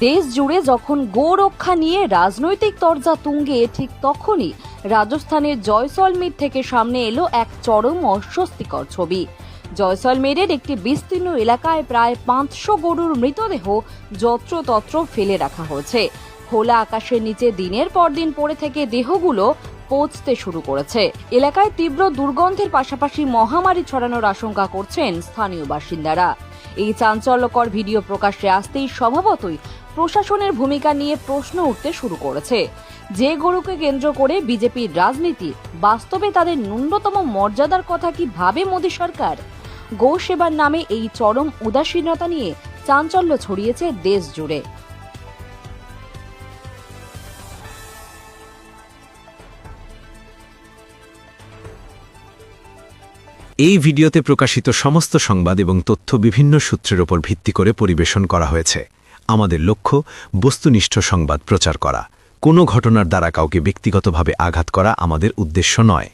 দেশ জুড়ে যখন গোরক্ষা নিয়ে রাজনৈতিক তরজা তুঙ্গে, ঠিক তখনই রাজস্থানের জয়সলমের থেকে সামনে এলো এক চরম অস্বস্তিকর ছবি। জয়সলমেরের একটি বিস্তীর্ণ এলাকায় প্রায় 500 গরুর মৃতদেহ যত্রতত্র ফেলে রাখা হয়েছে। খোলা আকাশের নিচে দিনের পর দিন পড়ে থেকে দেহগুলো পচতে শুরু করেছে। এলাকায় তীব্র দুর্গন্ধের পাশাপাশি মহামারী ছড়ানোর আশঙ্কা করছেন স্থানীয় বাসিন্দারা। এই চাঞ্চল্যকর ভিডিও প্রকাশ্যে আসতেই স্বভাবতই প্রশাসনের ভূমিকা নিয়ে প্রশ্ন উঠতে শুরু করেছে। যে গরুকে কেন্দ্র করে বিজেপির রাজনীতি, বাস্তবে তাদের ন্যূনতম মর্যাদার কথা কি ভাবে মোদী সরকার? গো সেবার নামে এই চরম উদাসীনতা নিয়ে চাঞ্চল্য ছড়িয়েছে দেশ জুড়ে। এই ভিডিওতে প্রকাশিত সমস্ত সংবাদ এবং তথ্য বিভিন্ন সূত্রের ওপর ভিত্তি করে পরিবেশন করা হয়েছে। আমাদের লক্ষ্য বস্তুনিষ্ঠ সংবাদ প্রচার করা। কোনো ঘটনার দ্বারা কাউকে ব্যক্তিগতভাবে আঘাত করা আমাদের উদ্দেশ্য নয়।